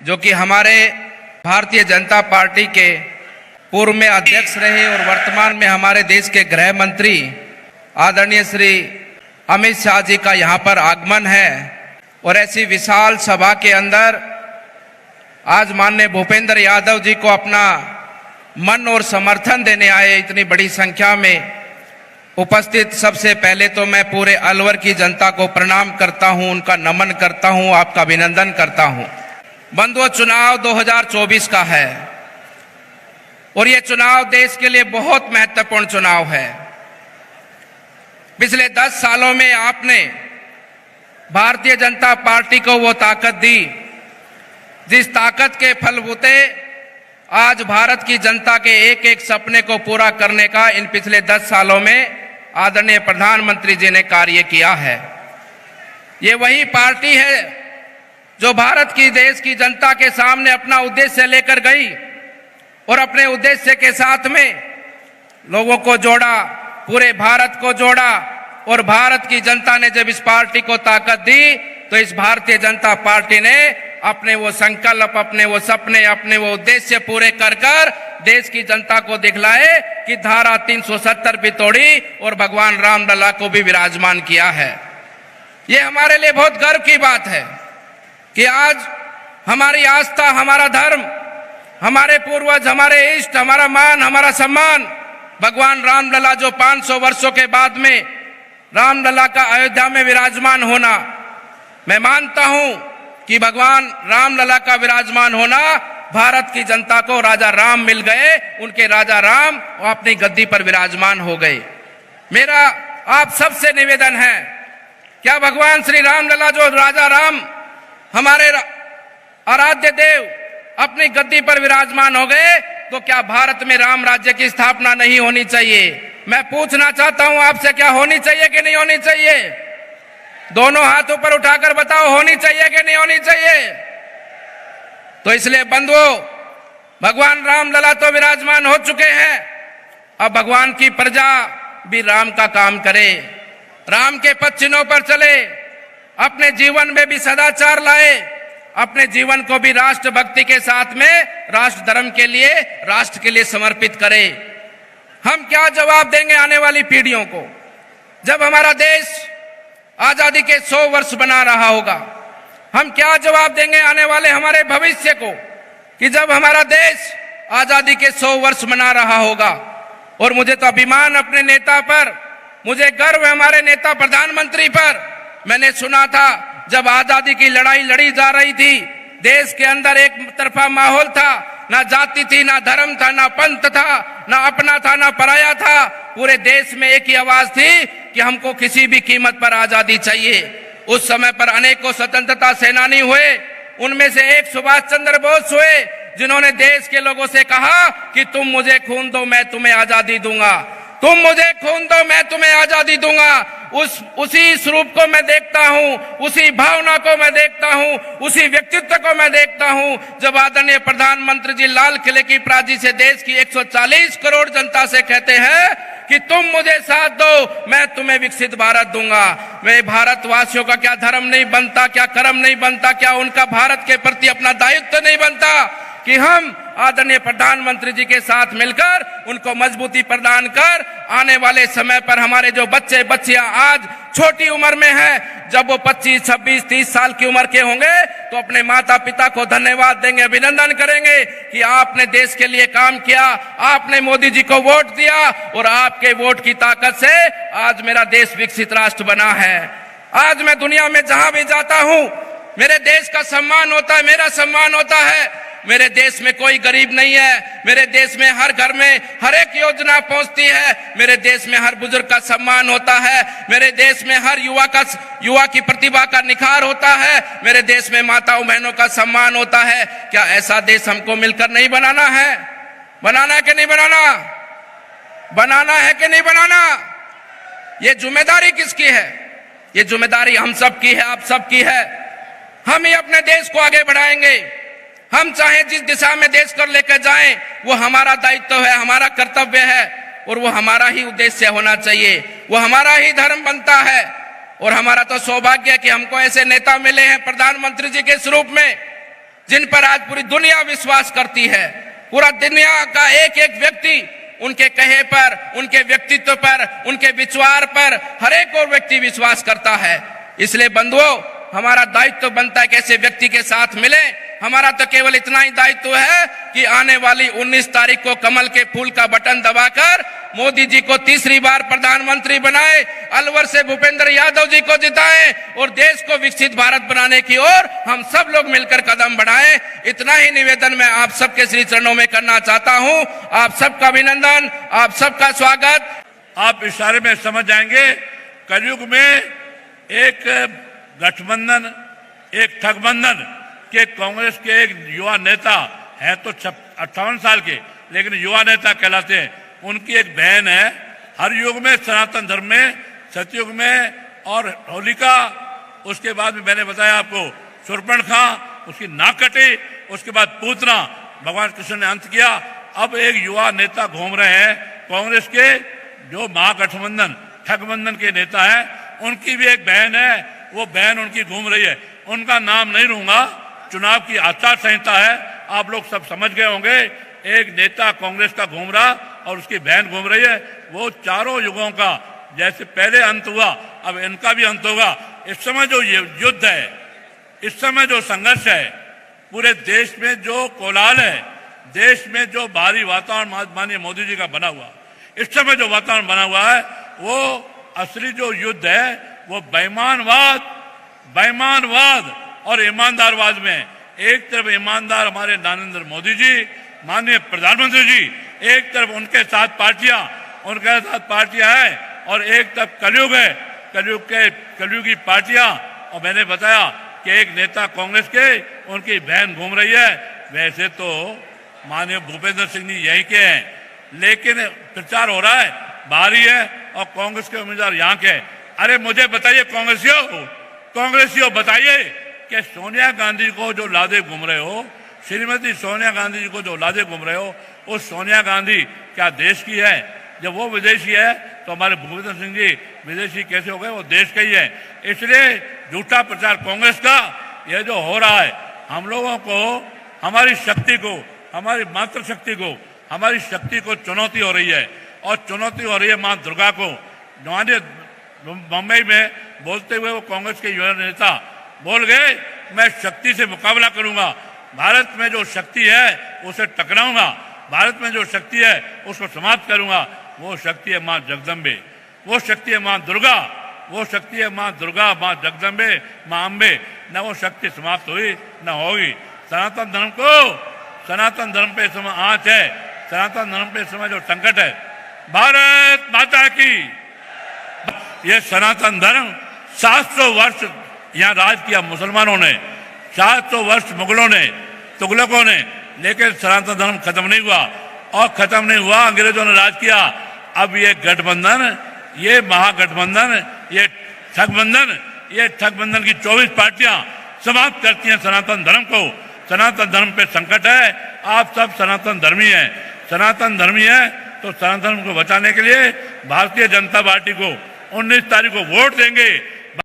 जो कि हमारे भारतीय जनता पार्टी के पूर्व में अध्यक्ष रहे और वर्तमान में हमारे देश के गृह मंत्री आदरणीय श्री अमित शाह जी का यहाँ पर आगमन है और ऐसी विशाल सभा के अंदर आज माननीय भूपेंद्र यादव जी को अपना मन और समर्थन देने आए इतनी बड़ी संख्या में उपस्थित। सबसे पहले तो मैं पूरे अलवर की जनता को प्रणाम करता हूं, उनका नमन करता हूं, आपका अभिनंदन करता हूं। बंधुओं, चुनाव 2024 का है और ये चुनाव देश के लिए बहुत महत्वपूर्ण चुनाव है। पिछले 10 सालों में आपने भारतीय जनता पार्टी को वो ताकत दी जिस ताकत के फलबूते आज भारत की जनता के एक एक सपने को पूरा करने का इन पिछले 10 सालों में आदरणीय प्रधानमंत्री जी ने कार्य किया है। ये वही पार्टी है जो भारत की देश की जनता के सामने अपना उद्देश्य लेकर गई और अपने उद्देश्य के साथ में लोगों को जोड़ा, पूरे भारत को जोड़ा। और भारत की जनता ने जब इस पार्टी को ताकत दी तो इस भारतीय जनता पार्टी ने अपने वो संकल्प, अपने वो सपने, अपने वो उद्देश्य पूरे कर कर देश की जनता को दिखलाए कि धारा 370 भी तोड़ी और भगवान रामलला को भी विराजमान किया है। ये हमारे लिए बहुत गर्व की बात है कि आज हमारी आस्था, हमारा धर्म, हमारे पूर्वज, हमारे इष्ट, हमारा मान, हमारा सम्मान भगवान रामलला जो 500 वर्षों के बाद में रामलला का अयोध्या में विराजमान होना, मैं मानता हूं कि भगवान रामलला का विराजमान होना भारत की जनता को राजा राम मिल गए, उनके राजा राम अपनी गद्दी पर विराजमान हो गए। मेरा आप सबसे निवेदन है, क्या भगवान श्री रामलला जो राजा राम हमारे आराध्य देव अपनी गद्दी पर विराजमान हो गए तो क्या भारत में राम राज्य की स्थापना नहीं होनी चाहिए? मैं पूछना चाहता हूं आपसे, क्या होनी चाहिए कि नहीं होनी चाहिए? दोनों हाथ ऊपर उठाकर बताओ, होनी चाहिए कि नहीं होनी चाहिए? तो इसलिए बंधुओं, भगवान रामलला तो विराजमान हो चुके हैं, अब भगवान की प्रजा भी राम का काम करे, राम के पथ चिन्हों पर चले, अपने जीवन में भी सदाचार लाए, अपने जीवन को भी राष्ट्र भक्ति के साथ में राष्ट्र धर्म के लिए, राष्ट्र के लिए समर्पित करे। हम क्या जवाब देंगे आने वाली पीढ़ियों को जब हमारा देश आजादी के 100 वर्ष बना रहा होगा? हम क्या जवाब देंगे आने वाले हमारे भविष्य को कि जब हमारा देश आजादी के 100 वर्ष मना रहा होगा? और मुझे तो अभिमान अपने नेता पर, मुझे गर्व है हमारे नेता प्रधानमंत्री पर। मैंने सुना था जब आजादी की लड़ाई लड़ी जा रही थी, देश के अंदर एक तरफा माहौल था, ना जाति थी, ना धर्म था, ना पंथ था, ना अपना था, ना पराया था। पूरे देश में एक ही आवाज थी कि हमको किसी भी कीमत पर आजादी चाहिए। उस समय पर अनेकों स्वतंत्रता सेनानी हुए, उनमें से एक सुभाष चंद्र बोस हुए जिन्होंने देश के लोगों से कहा कि तुम मुझे खून दो, मैं तुम्हें आजादी दूंगा, तुम मुझे खून दो, मैं तुम्हें आजादी दूंगा। उसी स्वरूप को मैं देखता हूं, उसी भावना को मैं देखता हूं, उसी व्यक्तित्व को मैं देखता हूं जब आदरणीय प्रधानमंत्री जी लाल किले की प्राची से देश की 140 करोड़ जनता से कहते हैं कि तुम मुझे साथ दो, मैं तुम्हें विकसित भारत दूंगा। मेरे भारतवासियों का क्या धर्म नहीं बनता, क्या कर्म नहीं बनता, क्या उनका भारत के प्रति अपना दायित्व नहीं बनता कि हम आदरणीय प्रधानमंत्री जी के साथ मिलकर उनको मजबूती प्रदान कर आने वाले समय पर हमारे जो बच्चे बच्चियां आज छोटी उम्र में हैं, जब वो 25, 26, 30 साल की उम्र के होंगे तो अपने माता पिता को धन्यवाद देंगे, अभिनंदन करेंगे कि आपने देश के लिए काम किया, आपने मोदी जी को वोट दिया और आपके वोट की ताकत से आज मेरा देश विकसित राष्ट्र बना है। आज मैं दुनिया में जहां भी जाता हूं मेरे देश का सम्मान होता है, मेरा सम्मान होता है। मेरे देश में कोई गरीब नहीं है, मेरे देश में हर घर में हर एक योजना पहुंचती है, मेरे देश में हर बुजुर्ग का सम्मान होता है, मेरे देश में हर युवा की प्रतिभा का निखार होता है, मेरे देश में माताओं बहनों का सम्मान होता है। क्या ऐसा देश हमको मिलकर नहीं बनाना है? बनाना है कि नहीं बनाना? बनाना है कि नहीं बनाना? ये जिम्मेदारी किसकी है? ये जिम्मेदारी हम सब की है, आप सब की है। हम ही अपने देश को आगे बढ़ाएंगे। हम चाहे जिस दिशा में देश को लेकर जाएं, वो हमारा दायित्व है, हमारा कर्तव्य है और वो हमारा ही उद्देश्य होना चाहिए, वो हमारा ही धर्म बनता है। और हमारा तो सौभाग्य है कि हमको ऐसे नेता मिले हैं प्रधानमंत्री जी के स्वरूप में, जिन पर आज पूरी दुनिया विश्वास करती है। पूरा दुनिया का एक एक व्यक्ति उनके कहे पर, उनके व्यक्तित्व पर, उनके विचार पर हर एक और व्यक्ति विश्वास करता है। इसलिए बंधुओं, हमारा दायित्व बनता है कि ऐसे व्यक्ति के साथ मिले। हमारा तो केवल इतना ही दायित्व है कि आने वाली 19 तारीख को कमल के फूल का बटन दबाकर मोदी जी को तीसरी बार प्रधानमंत्री बनाए, अलवर से भूपेंद्र यादव जी को जिताएं और देश को विकसित भारत बनाने की ओर हम सब लोग मिलकर कदम बढ़ाएं। इतना ही निवेदन मैं आप सबके श्री चरणों में करना चाहता हूं। आप सबका अभिनंदन, आप सबका स्वागत। आप इशारे में समझ जाएंगे, कलयुग में एक गठबंधन, एक ठगबंधन के कांग्रेस के एक युवा नेता हैं तो 58 साल के, लेकिन युवा नेता कहलाते हैं। उनकी एक बहन है। हर युग में सनातन धर्म में, सतयुग में और होलिका, उसके बाद में मैंने बताया आपको शूर्पणखा, उसकी नाक कटी, उसके बाद पूतना, भगवान कृष्ण ने अंत किया। अब एक युवा नेता घूम रहे हैं कांग्रेस के, जो महागठबंधन ठगबंधन के नेता हैं। उनकी भी एक बहन है, वो बहन उनकी घूम रही है। उनका नाम नहीं लूंगा, चुनाव की आचार संहिता है, आप लोग सब समझ गए होंगे। एक नेता कांग्रेस का घूम रहा और उसकी बहन घूम रही है। वो चारों युगों का जैसे पहले अंत हुआ, अब इनका भी अंत होगा। इस समय जो युद्ध है, इस समय जो संघर्ष है, पूरे देश में जो कोलाहल है, देश में जो भारी वातावरण माननीय मोदी जी का बना हुआ, इस समय जो वातावरण बना हुआ है, वो असली जो युद्ध है वो बेईमानवाद और ईमानदारवाद में। एक तरफ ईमानदार हमारे नरेंद्र मोदी जी, माननीय प्रधानमंत्री जी, एक तरफ उनके साथ पार्टियां हैं और एक तरफ कलयुग है, कलयुगी पार्टियां। और मैंने बताया कि एक नेता कांग्रेस के, उनकी बहन घूम रही है। वैसे तो माननीय भूपेंद्र सिंह जी यहीं के हैं, लेकिन प्रचार हो रहा है बाहरी है और कांग्रेस के उम्मीदवार यहाँ के। अरे मुझे बताइए कांग्रेसियों बताइए कि सोनिया गांधी को जो लादे घूम रहे हो, श्रीमती सोनिया गांधी जी को जो लादे घूम रहे हो, वो सोनिया गांधी क्या देश की है? जब वो विदेशी है तो हमारे भूपेंद्र सिंह जी विदेशी कैसे हो गए? वो देश का ही है। इसलिए झूठा प्रचार कांग्रेस का ये जो हो रहा है, हम लोगों को, हमारी शक्ति को, हमारी मातृशक्ति को, हमारी शक्ति को चुनौती हो रही है। और चुनौती हो रही है मां दुर्गा को। मुंबई में बोलते हुए वो कांग्रेस के युवा नेता बोल गए, मैं शक्ति से मुकाबला करूंगा, भारत में जो शक्ति है उसे टकराऊंगा, भारत में जो शक्ति है उसको समाप्त करूंगा। वो शक्ति है मां जगदम्बे, वो शक्ति है मां दुर्गा, वो शक्ति है मां दुर्गा, मां जगदम्बे, मां अम्बे। न वो शक्ति समाप्त हुई न होगी। सनातन धर्म पे इस समय आंच है, सनातन धर्म पे इस समय जो संकट है। भारत माता की। ये सनातन धर्म 700 वर्ष यहाँ राज किया मुसलमानों ने, 700 वर्ष मुगलों ने, तुगलकों ने, लेकिन सनातन धर्म खत्म नहीं हुआ। और खत्म नहीं हुआ, अंग्रेजों ने राज किया। अब ये गठबंधन, ये महागठबंधन, ये ठगबंधन की 24 पार्टियां समाप्त करती हैं सनातन धर्म को। सनातन धर्म पे संकट है। आप सब सनातन धर्मी हैं, सनातन धर्मी हैं तो सनातन धर्म को बचाने के लिए भारतीय जनता पार्टी को 19 तारीख को वोट देंगे।